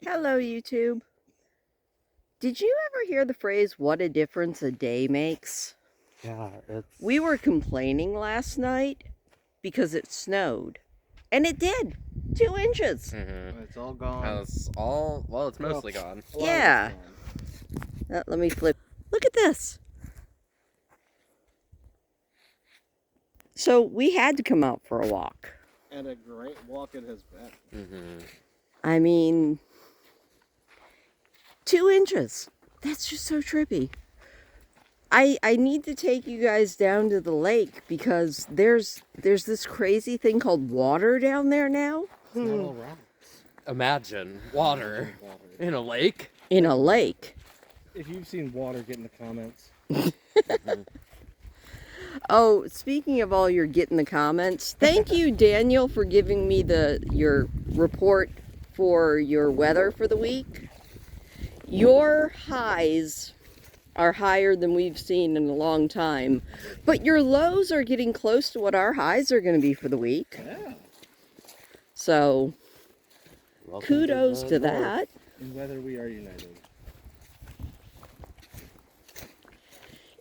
Hello, YouTube. Did you ever hear the phrase, what a difference a day makes? Yeah, it's... We were complaining last night because it snowed. And it did. 2 inches. It's all gone. It's mostly gone. Yeah. Let me flip. Look at this. So we had to come out for a walk. And a great walk it has been. I mean, 2 inches. That's just so trippy. I need to take you guys down to the lake because there's this crazy thing called water down there now. It's not all rocks. Imagine water in a lake. In a lake. If you've seen water, get in the comments. Oh, speaking of all your get in the comments, thank you, Daniel, for giving me your report for your weather for the week. Your highs are higher than we've seen in a long time, but your lows are getting close to what our highs are going to be for the week. Yeah. So, kudos to that. In weather, we are united.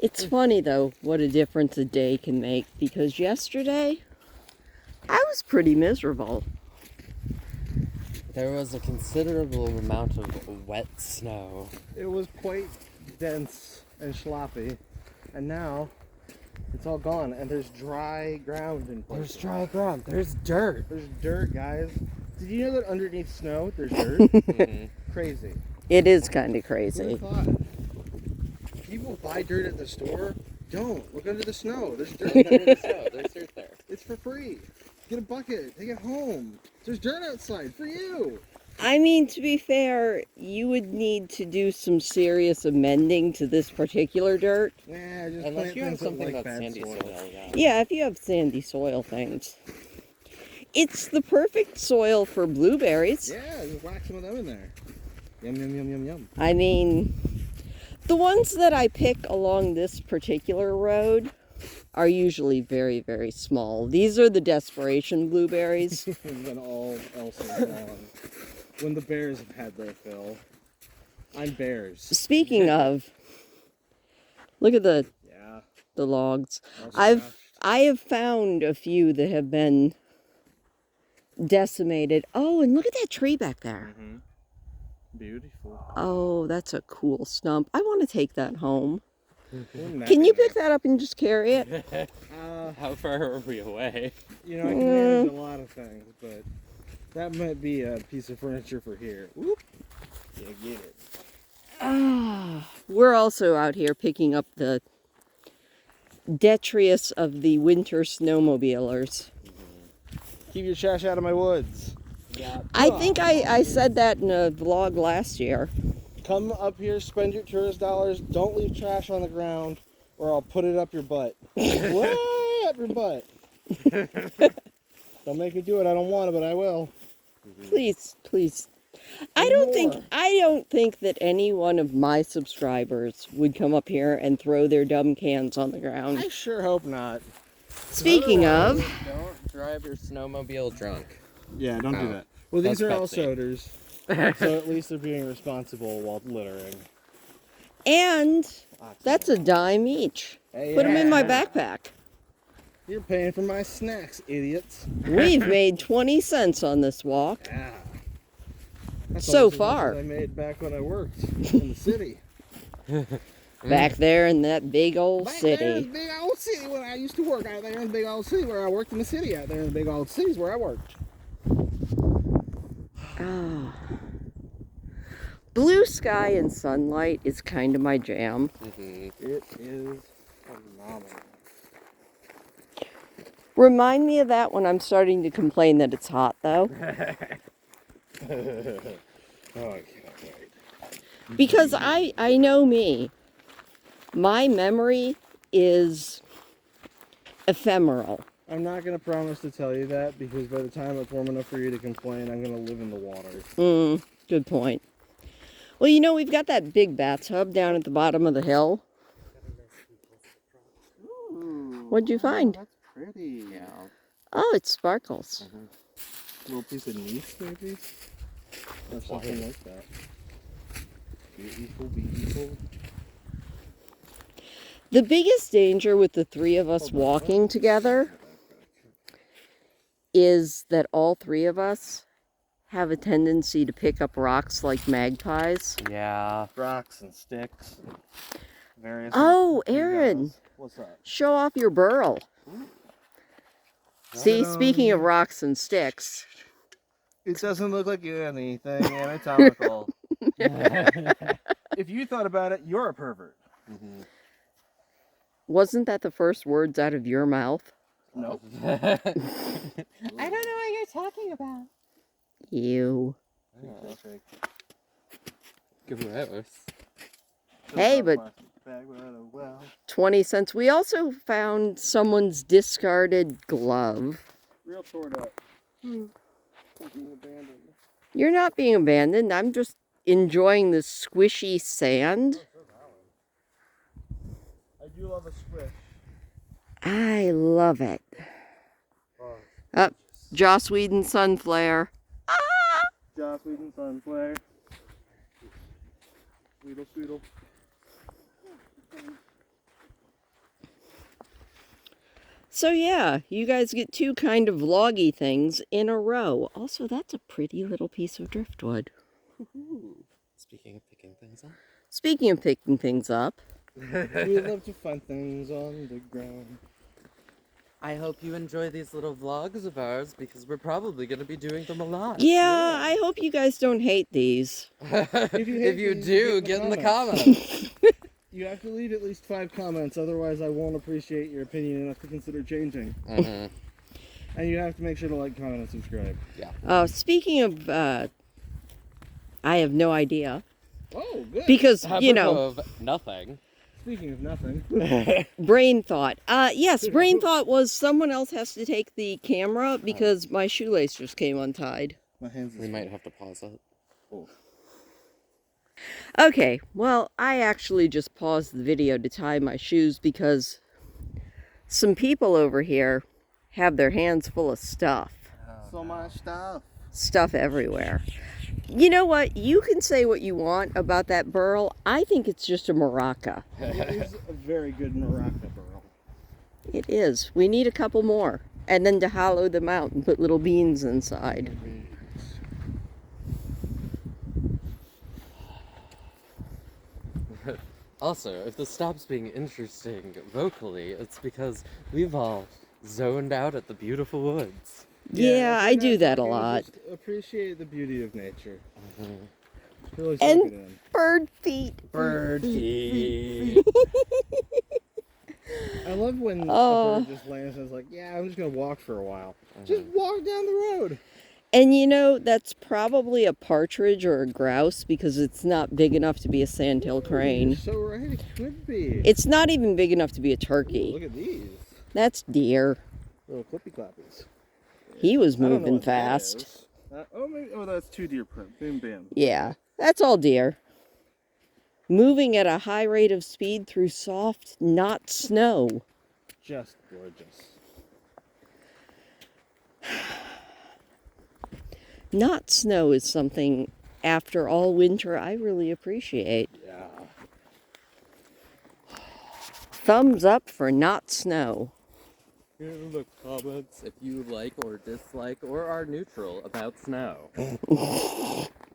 It's funny, though, what a difference a day can make, because yesterday, I was pretty miserable. There was a considerable amount of wet snow. It was quite dense and sloppy, and now it's all gone, and there's dry ground in places. There's dry ground. There's dirt. There's dirt, guys. Did you know that underneath snow, there's dirt? Crazy. It is kind of Who crazy. thought? People buy dirt at the store. Don't. Look under the snow. There's dirt under the snow. There's dirt there. It's for free. Get a bucket. Take it home. There's dirt outside for you. I mean, to be fair, you would need to do some serious amending to this particular dirt. Nah, just Unless plant you have things something like that's bad sandy soil. soil, yeah. Yeah, if you have sandy soil things. It's the perfect soil for blueberries. Yeah, just whack some of them in there. Yum, yum, yum, yum, yum. I mean, the ones that I pick along this particular road are usually very, very small. These are the desperation blueberries. When all else is gone. When the bears have had their fill. I'm bears. Speaking of, look at the Yeah. logs. Also I have found a few that have been decimated. Oh, and look at that tree back there. Beautiful. Oh, that's a cool stump. I want to take that home. Wouldn't that Can be you nice? pick that up and just carry it? How far are we away? You know, I can manage a lot of things, but that might be a piece of furniture for here. Whoop. Yeah, get it. We're also out here picking up the detritus of the winter snowmobilers. Keep your trash out of my woods. Yeah. I think I said that in a vlog last year. Come up here, spend your tourist dollars. Don't leave trash on the ground, or I'll put it up your butt. Way up your butt. Don't make me do it. I don't want to, but I will. Please, please. I don't think that any one of my subscribers would come up here and throw their dumb cans on the ground. I sure hope not. Speaking of, Don't drive your snowmobile drunk. Yeah, don't do Oh, that. Well, these that's are all Pepsi. soders, so at least they're being responsible while littering. and that's a dime each. Hey, Put them in my yeah. backpack. You're paying for my snacks, idiots. We've made 20 cents on this walk. Yeah. That's So almost as much far. as I made back when I worked in the city. Back there in that big old Back there in city. the big old city where I used to work, out there in the big old city where I worked in the city, out there in the big old cities where I worked. Ah. Blue sky and sunlight is kind of my jam. It is phenomenal. Remind me of that when I'm starting to complain that it's hot, though. Oh, I can't wait. Because I know me. My memory is ephemeral. I'm not going to promise to tell you that because by the time it's warm enough for you to complain, I'm going to live in the water. Good point. Well, you know, we've got that big bathtub down at the bottom of the hill. Ooh, What'd you find? That's pretty. Yeah. Oh, it sparkles. Little piece of niece, maybe? Or something like that. Beautiful. The biggest danger with the three of us walking together is that all three of us have a tendency to pick up rocks like magpies. Yeah. Rocks and sticks. Various. Oh, Aaron. What's that? Show off your burl. See, speaking of rocks and sticks. It doesn't look like anything anatomical. If you thought about it, you're a pervert. Mm-hmm. Wasn't that the first words out of your mouth? Nope. I don't know what you're talking about. You. Gross. Hey, but 20 cents. We also found someone's discarded glove. Real tore up. Being abandoned. You're not being abandoned. I'm just enjoying the squishy sand. I do love a squish. I love it. Up, Joss Whedon Sunflare. Joss Whedon Sunflare. Sweedle. So yeah, you guys get two kind of vloggy things in a row. Also, that's a pretty little piece of driftwood. Speaking of picking things up. Speaking of picking things up. We love to find things on the ground. I hope you enjoy these little vlogs of ours because we're probably going to be doing them a lot. Yeah, I hope you guys don't hate these. If you these, do, get in the comments. You have to leave at least 5 comments, otherwise I won't appreciate your opinion enough to consider changing. Mm-hmm. And you have to make sure to like, comment, and subscribe. Yeah. Speaking of, I have no idea. Oh, good. Because, Apropos you know, of nothing. Speaking of nothing. brain thought. Yes, brain thought was someone else has to take the camera because my shoelace just came untied. My hands. We might have to pause it. Oh. Okay, well, I actually just paused the video to tie my shoes because some people over here have their hands full of stuff. So much stuff. Stuff everywhere. You know what? You can say what you want about that burl. I think it's just a maraca. It is a very good maraca burl. It is. We need a couple more. And then to hollow them out and put little beans inside. Also, if this stops being interesting vocally, it's because we've all zoned out at the beautiful woods. Yeah, I do that a lot. Just appreciate the beauty of nature. Mm-hmm. Really soak it And in. bird feet. Bird feet. I love when Oh. a bird just lands and is like, yeah, I'm just going to walk for a while. Just walk down the road. And you know, that's probably a partridge or a grouse because it's not big enough to be a sandhill crane. You're so right, it could be. It's not even big enough to be a Ooh, turkey. look at these. That's deer. Little clippy clappies. He was I don't know moving what that fast. is. That's 2 deer print. Boom, bam. Yeah, that's all deer. Moving at a high rate of speed through soft, not snow. Just gorgeous. Not snow is something, after all winter, I really appreciate. Yeah. Thumbs up for not snow. Here are the comments if you like or dislike or are neutral about snow.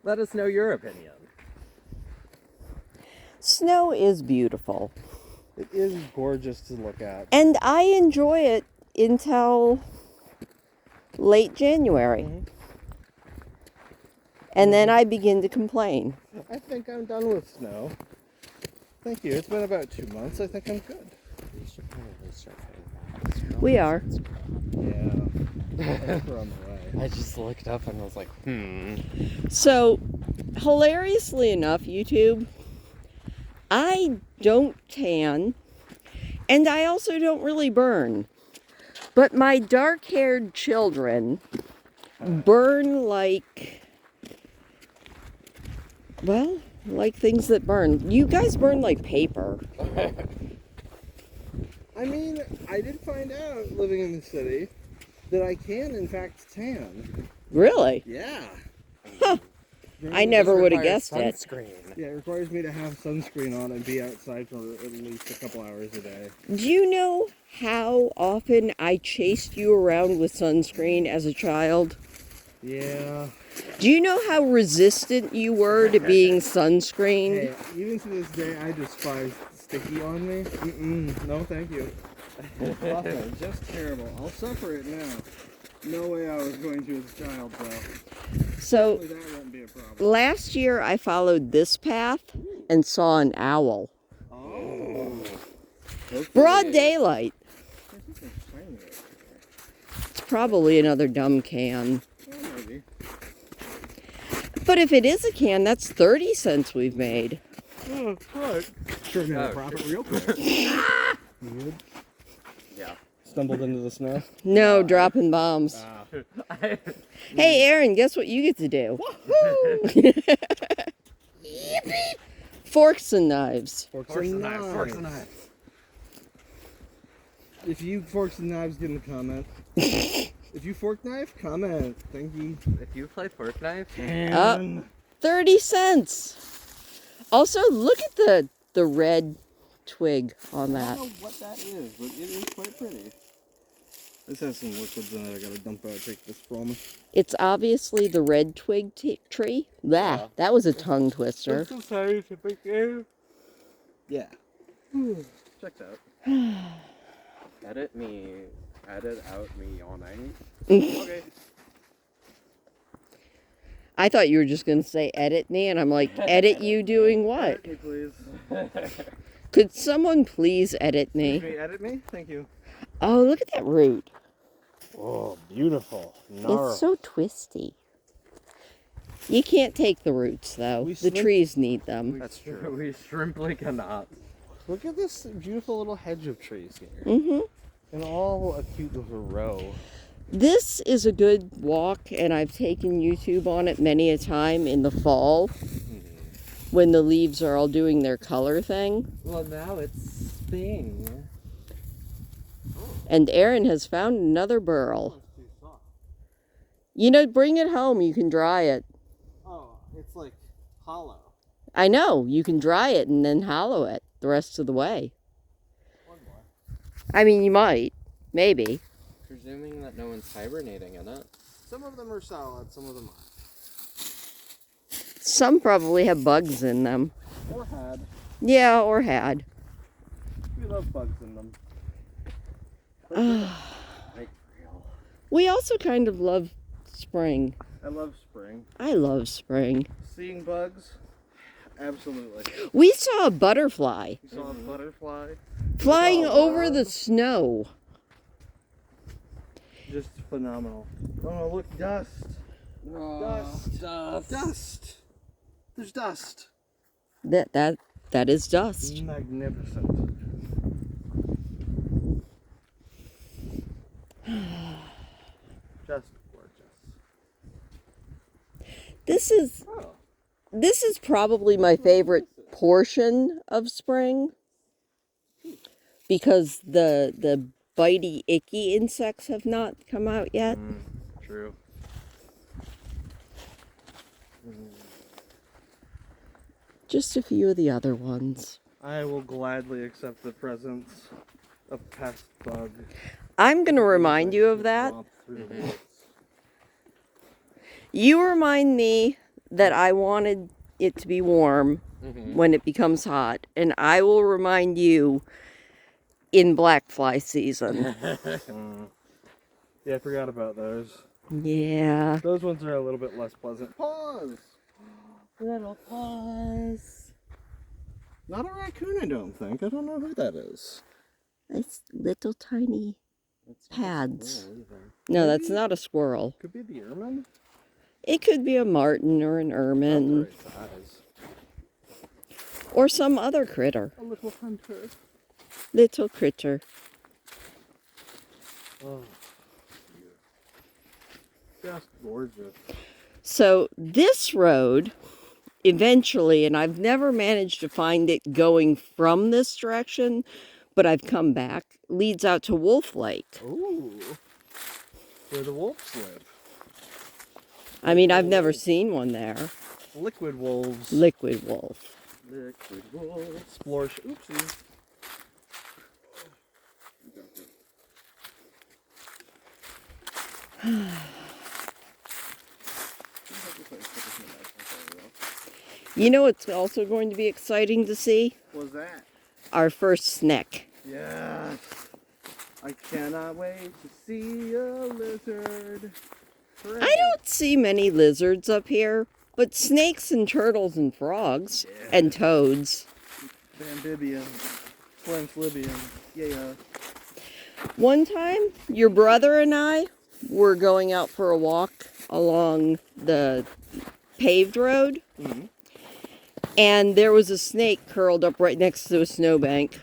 Let us know your opinion. Snow is beautiful. It is gorgeous to look at. And I enjoy it until late January. Mm-hmm. And then I begin to complain. I think I'm done with snow. Thank you. It's been about 2 months. I think I'm good. We should probably start paying that. We are. Yeah. I think we're on the way. I just looked up and was like, So, hilariously enough, YouTube, I don't tan, and I also don't really burn. But my dark-haired children burn like, well, like things that burn. You guys burn like paper. I mean, I did find out living in the city that I can, in fact, tan. Really? Yeah. Huh. I never would have Requires guessed it. sunscreen. Yeah, it requires me to have sunscreen on and be outside for at least a couple hours a day. Do you know how often I chased you around with sunscreen as a child? Yeah. Do you know how resistant you were to being sunscreened? Hey, even to this day, I despise sticky on me. No, thank you. Awful, just terrible. I'll suffer it now. No way I was going to as a child, though. So Hopefully that won't be a problem. last year I followed this path and saw an owl. Oh. Broad daylight. This is shiny right It's probably another dumb can. there. Oh, maybe. But if it is a can, that's 30 cents we've made. Oh, right. Sure made a Oh, profit real quick. You good? Yeah. Stumbled into the snow. No, dropping bombs. Hey, Aaron, guess what you get to do? Yippee! Forks and knives. Forks and knives. If you forks and knives, get in the comment. If you fork knife, comment. Thank you. If you play fork knife, 30 cents. Also, look at the red twig on I that. don't know what that is, but it is quite pretty. This has some liquids in it. I gotta dump out, take this from. It's obviously the red twig tree. Yeah. That was a tongue twister. so sorry to pick you. Yeah. Checked out. Edit out me all night. Okay. I thought you were just going to say edit me, and I'm like, edit you doing what? Edit me, please. Could someone please edit me? Edit me? Thank you. Oh, look at that root. Oh, beautiful. It's so twisty. You can't take the roots, though. The trees need them. That's true. We shrimply cannot. Look at this beautiful little hedge of trees here. Mm-hmm. And all a cute little row. This is a good walk, and I've taken YouTube on it many a time in the fall when the leaves are all doing their color thing. Well, now it's spring. And Aaron has found another burl. You know, bring it home. You can dry it. Oh, it's like hollow. I know. You can dry it and then hollow it the rest of the way. One more. I mean, you might. Maybe. Presuming that no one's hibernating in it. Some of them are solid, some of them aren't. Some probably have bugs in them. Or had. Yeah, or had. We love bugs in them. Like real. We also kind of love spring. I love spring. I love spring. Seeing bugs? Absolutely. We saw a butterfly You saw a butterfly? flying saw a over bird? the snow. Just phenomenal. Oh, look, dust. Dust. Dust. There's dust. That is dust. Magnificent. Just gorgeous. This is probably my favorite portion of spring because the bitey, icky insects have not come out yet. True. Just a few of the other ones. I will gladly accept the presence of pest bug. I'm going to remind you of that. You remind me that I wanted it to be warm when it becomes hot, and I will remind you in black fly season. Yeah, I forgot about those. Yeah. Those ones are a little bit less pleasant. Pause! Little paws. Not a raccoon, I don't think. I don't know who that is. It's little tiny It's pads. not either. No, that's not a squirrel. Could be the ermine. It could be a martin or an ermine That's the right size. or some other critter. A little hunter. Little critter. Oh, just gorgeous. So this road, eventually, and I've never managed to find it going from this direction, but I've come back, leads out to Wolf Lake. Ooh, where the wolves live. I mean, I've never seen one there. Liquid wolves. Liquid wolf. Liquid wolf. Splorsh. Oopsies. You know what's also going to be exciting to see? What's that? Our first snake. Yes. I cannot wait to see a lizard. Hooray. I don't see many lizards up here, but snakes and turtles and frogs Yeah. and toads. Amphibian. Flimflibian. Yeah. One time, your brother and I were going out for a walk along the paved road, Mhm. and there was a snake curled up right next to a snowbank.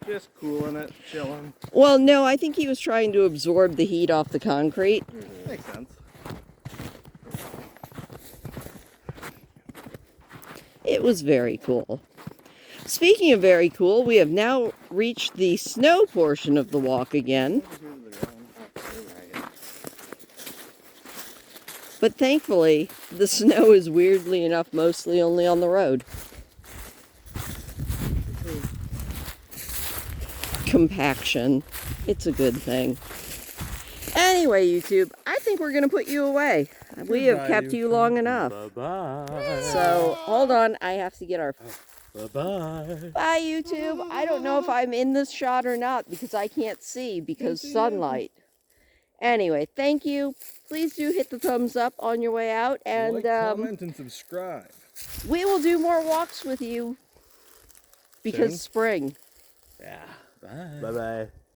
Just cooling it, chilling. Well, no, I think he was trying to absorb the heat off the concrete. Makes sense. It was very cool. Speaking of very cool, we have now reached the snow portion of the walk again. But thankfully, the snow is weirdly enough mostly only on the road. Compaction. It's a good thing. Anyway, YouTube, I think we're going to put you away. We have kept you long enough. Bye-bye. So, hold on. I have to get our... Bye-bye. Bye, YouTube. I don't know if I'm in this shot or not because I can't see because sunlight. Anyway, thank you. Please do hit the thumbs up on your way out. And like, comment, and subscribe. we will do more walks with you because Soon? spring. Yeah. Bye. Bye-bye.